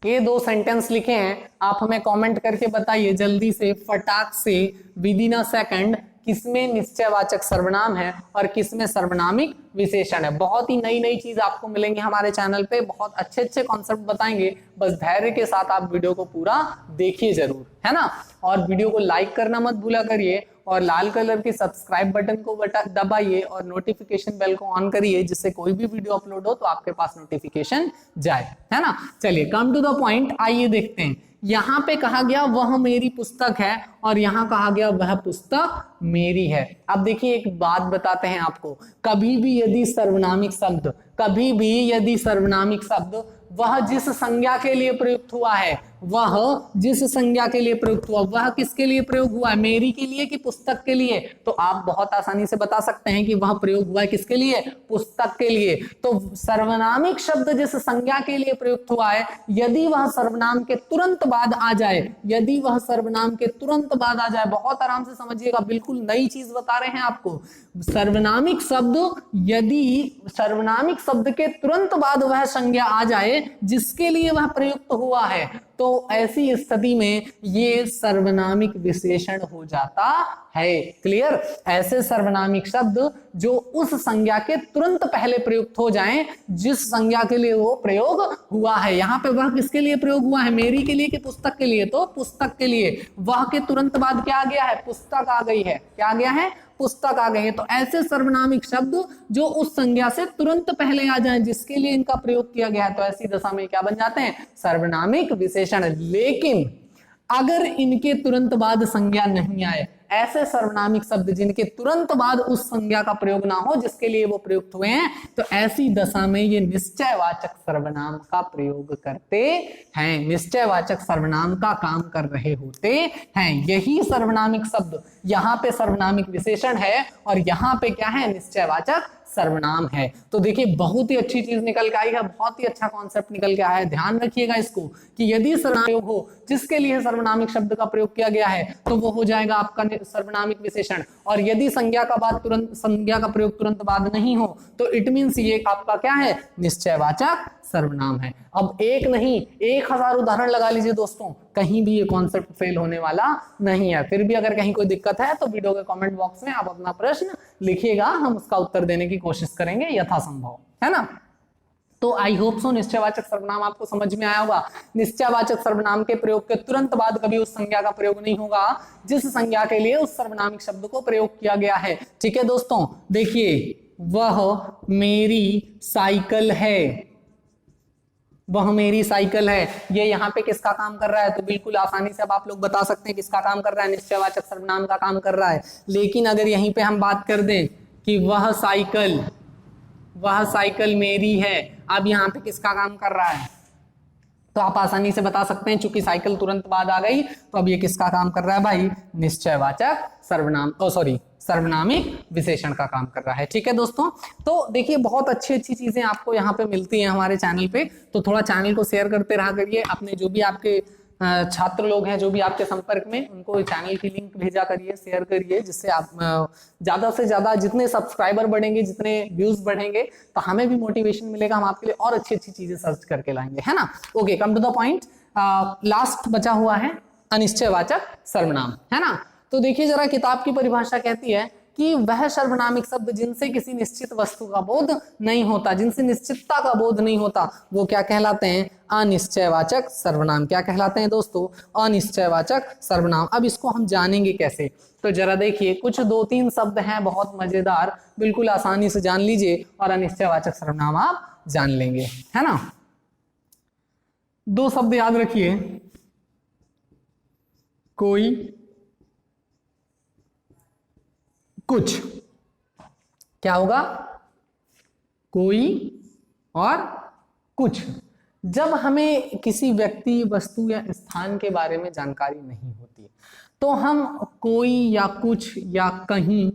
ये दो सेंटेंस लिखे हैं, आप हमें कमेंट करके बताइए जल्दी से, फटाक से, विद इन अ सेकंड, किसमें निश्चयवाचक सर्वनाम है और किसमें सर्वनामिक विशेषण है। बहुत ही नई नई चीज आपको मिलेंगे हमारे चैनल पे, बहुत अच्छे अच्छे कॉन्सेप्ट बताएंगे। बस धैर्य के साथ आप वीडियो को पूरा देखिए जरूर, है ना। और वीडियो को लाइक करना मत भूला करिए और लाल कलर की सब्सक्राइब बटन को दबाइए और नोटिफिकेशन बेल को ऑन करिए, जिससे कोई भी वीडियो अपलोड हो तो आपके पास नोटिफिकेशन जाए, है ना। चलिए कम टू द पॉइंट, आइए देखते हैं। यहां पे कहा गया वह मेरी पुस्तक है और यहां कहा गया वह पुस्तक मेरी है। अब देखिए एक बात बताते हैं आपको, कभी भी यदि सर्वनामिक शब्द, कभी भी यदि सर्वनामिक शब्द वह जिस संज्ञा के लिए प्रयुक्त हुआ है, वह जिस संज्ञा के लिए प्रयुक्त हुआ, वह किसके लिए प्रयोग हुआ है, मेरी के लिए कि पुस्तक के लिए, तो आप बहुत आसानी से बता सकते हैं कि वह प्रयोग हुआ है किसके लिए, पुस्तक के लिए। तो सर्वनामिक शब्द जिस संज्ञा के लिए प्रयुक्त हुआ है, यदि वह सर्वनाम के तुरंत बाद आ जाए, यदि वह सर्वनाम के तुरंत बाद आ जाए, बहुत आराम से समझिएगा, बिल्कुल नई चीज बता रहे हैं आपको। सर्वनामिक शब्द, यदि सर्वनामिक शब्द के तुरंत बाद वह संज्ञा आ जाए जिसके लिए वह प्रयुक्त हुआ है, तो ऐसी स्थिति में ये सर्वनामिक विशेषण हो जाता है। क्लियर। ऐसे सर्वनामिक शब्द जो उस संज्ञा के तुरंत पहले प्रयुक्त हो जाएं जिस संज्ञा के लिए वो प्रयोग हुआ है। यहां पे वह किसके लिए प्रयोग हुआ है, मेरी के लिए कि पुस्तक के लिए, तो पुस्तक के लिए। वह के तुरंत बाद क्या आ गया है, पुस्तक आ गई है। क्या आ गया है, पुस्तक आ गई है। तो ऐसे सर्वनामिक शब्द जो उस संज्ञा से तुरंत पहले आ जाएं जिसके लिए इनका प्रयोग किया गया है, तो ऐसी दशा में क्या बन जाते हैं, सर्वनामिक विशेषण। लेकिन अगर इनके तुरंत बाद संज्ञा नहीं आए, ऐसे सर्वनामिक शब्द जिनके तुरंत बाद उस संज्ञा का प्रयोग ना हो जिसके लिए वो प्रयुक्त हुए हैं, तो ऐसी दशा में ये निश्चयवाचक सर्वनाम का प्रयोग करते हैं, निश्चयवाचक सर्वनाम का काम कर रहे होते हैं। यही सर्वनामिक शब्द यहाँ पे सर्वनामिक विशेषण है और यहाँ पे क्या है, निश्चयवाचक सर्वनाम है। तो देखिए बहुत ही अच्छी चीज निकल के आई है, बहुत ही अच्छा कॉन्सेप्ट निकल के आया है। ध्यान रखिएगा इसको कि यदि सर्वनाम हो जिसके लिए सर्वनामिक शब्द का प्रयोग किया गया है तो वो हो जाएगा आपका सर्वनामिक विशेषण, और यदि संज्ञा का बाद तुरंत, संज्ञा का प्रयोग तुरंत बाद नहीं हो तो इट मींस ये आपका क्या है, निश्चयवाचक सर्वनाम है। अब एक नहीं 1000 उदाहरण लगा लीजिए दोस्तों, कहीं भी ये कॉन्सेप्ट फेल होने वाला नहीं है। फिर भी अगर कहीं कोई दिक्कत है तो वीडियो के कमेंट बॉक्स में आप अपना प्रश्न लिखिएगा, हम उसका उत्तर देने की कोशिश करेंगे यथासंभव, है ना। तो आई होप सो निश्चयवाचक सर्वनाम आपको समझ में आया होगा। निश्चयवाचक सर्वनाम के प्रयोग के तुरंत बाद कभी उस संज्ञा का प्रयोग नहीं होगा जिस संज्ञा के लिए उस सर्वनामिक शब्द को प्रयोग किया गया है। ठीक है दोस्तों, देखिए वह मेरी साइकिल है, वह मेरी साइकिल है, ये यहाँ पे किसका काम कर रहा है, तो बिल्कुल आसानी से अब आप लोग बता सकते हैं किसका काम कर रहा है, निश्चयवाचक सर्वनाम का काम कर रहा है। लेकिन अगर यहीं पे हम बात कर दें कि वह साइकिल वह साइकिल मेरी है। अब यहाँ पे किसका काम कर रहा है, तो आप आसानी से बता सकते हैं, चूंकि साइकिल तुरंत बाद आ गई, तो अब ये किसका काम कर रहा है भाई, निश्चयवाचक सर्वनाम, सर्वनामिक विशेषण का काम कर रहा है। ठीक है दोस्तों, तो देखिए बहुत अच्छी अच्छी चीजें आपको यहाँ पे मिलती हैं हमारे चैनल पे, तो थोड़ा चैनल को शेयर करते रहा करिए। अपने जो भी आपके छात्र लोग हैं, जो भी आपके संपर्क में, उनको चैनल की लिंक भेजा करिए, शेयर करिए, जिससे आप ज्यादा से ज्यादा, जितने सब्सक्राइबर बढ़ेंगे, जितने व्यूज बढ़ेंगे, तो हमें भी मोटिवेशन मिलेगा, हम आपके लिए और अच्छी अच्छी चीजें सर्च करके लाएंगे, है ना। Okay, come to the point. Last बचा हुआ है अनिश्चयवाचक सर्वनाम, है ना। तो देखिए जरा, किताब की परिभाषा कहती है कि वह सर्वनामिक शब्द जिनसे किसी निश्चित वस्तु का बोध नहीं होता, जिनसे निश्चितता का बोध नहीं होता, वो क्या कहलाते हैं, अनिश्चयवाचक सर्वनाम। क्या कहलाते हैं दोस्तों, अनिश्चयवाचक सर्वनाम। अब इसको हम जानेंगे कैसे, तो जरा देखिए, कुछ 2-3 शब्द हैं बहुत मजेदार, बिल्कुल आसानी से जान लीजिए और अनिश्चयवाचक सर्वनाम आप जान लेंगे, है ना। 2 शब्द याद रखिए, कोई, कुछ। क्या होगा, कोई और कुछ। जब हमें किसी व्यक्ति, वस्तु या स्थान के बारे में जानकारी नहीं होती, तो हम कोई या कुछ या कहीं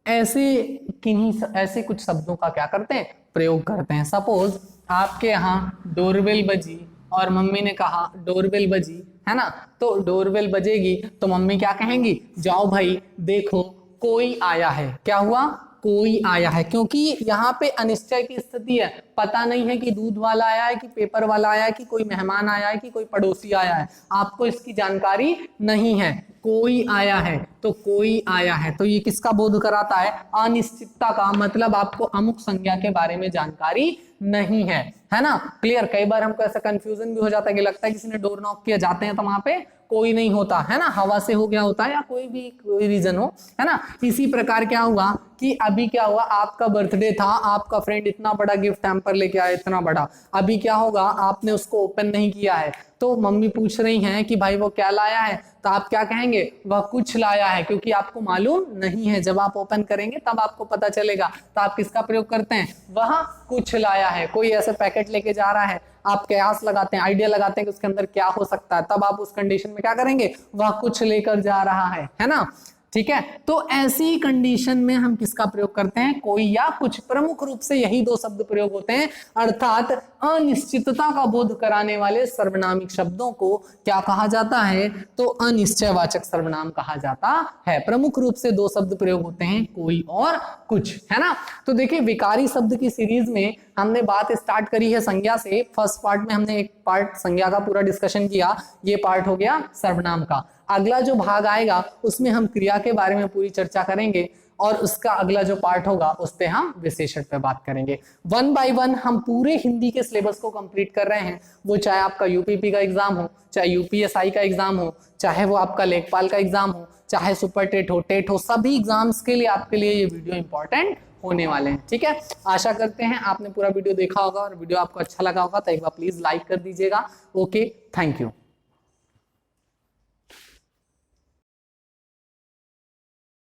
ऐसे कुछ शब्दों का क्या करते हैं, प्रयोग करते हैं। सपोज आपके यहाँ डोरबेल बजी और मम्मी ने कहा डोरबेल बजी, है ना, तो डोरबेल बजेगी तो मम्मी क्या कहेंगी, जाओ भाई देखो कोई आया है। क्या हुआ, कोई आया है, क्योंकि यहाँ पे अनिश्चय की स्थिति है, पता नहीं है कि दूध वाला आया है, कि पेपर वाला आया है, कि कोई मेहमान आया है, कि कोई पड़ोसी आया है, आपको इसकी जानकारी नहीं है। कोई आया है, तो कोई आया है, तो ये किसका बोध कराता है, अनिश्चितता का, मतलब आपको अमुक संज्ञा के बारे में जानकारी नहीं है ना। क्लियर। कई बार हमको ऐसा कंफ्यूजन भी हो जाता है कि लगता है किसी ने डोर नॉक किया, जाते हैं तो वहां पे कोई नहीं होता, है ना, हवा से हो गया होता है या कोई रीजन हो, है ना। इसी प्रकार क्या हुआ कि अभी क्या हुआ, आपका बर्थडे था, आपका फ्रेंड इतना बड़ा गिफ्ट हैम्पर लेके आया, इतना बड़ा, अभी क्या होगा, आपने उसको ओपन नहीं किया है, तो मम्मी पूछ रही हैं कि भाई वो क्या लाया है, तो आप क्या कहेंगे, वह कुछ लाया है, क्योंकि आपको मालूम नहीं है। जब आप ओपन करेंगे तब आपको पता चलेगा, तो आप किसका प्रयोग करते हैं, वह कुछ लाया है। कोई ऐसे पैकेट लेके जा रहा है, आप कयास लगाते हैं, आइडिया लगाते हैं कि उसके अंदर क्या हो सकता है, तब आप उस कंडीशन में क्या करेंगे, वह कुछ लेकर जा रहा है ना। ठीक है, तो ऐसी कंडीशन में हम किसका प्रयोग करते हैं, कोई या कुछ। प्रमुख रूप से यही 2 शब्द प्रयोग होते हैं, अर्थात अनिश्चितता का बोध कराने वाले सर्वनामिक शब्दों को क्या कहा जाता है, तो अनिश्चयवाचक सर्वनाम कहा जाता है। प्रमुख रूप से 2 शब्द प्रयोग होते हैं, कोई और कुछ, है ना। तो देखिए, विकारी शब्द की सीरीज में हमने बात स्टार्ट करी है संज्ञा से। फर्स्ट पार्ट में हमने एक पार्ट संज्ञा का पूरा डिस्कशन किया, ये पार्ट हो गया सर्वनाम का। अगला जो भाग आएगा उसमें हम क्रिया के बारे में पूरी चर्चा करेंगे, और उसका अगला जो पार्ट होगा उस पे हम विशेषण पे बात करेंगे। 1 बाय 1 हम पूरे हिंदी के सिलेबस को कंप्लीट कर रहे हैं, वो चाहे आपका यूपीपी का एग्जाम हो, चाहे यूपीएसआई का एग्जाम हो, चाहे वो आपका लेखपाल का एग्जाम हो, चाहे सुपर टेट हो, सभी एग्जाम्स के लिए आपके लिए ये वीडियो इंपॉर्टेंट होने वाले हैं। ठीक है, आशा करते हैं आपने पूरा वीडियो देखा होगा, और वीडियो आपको अच्छा लगा होगा तो एक बार प्लीज लाइक कर दीजिएगा। Okay, thank you.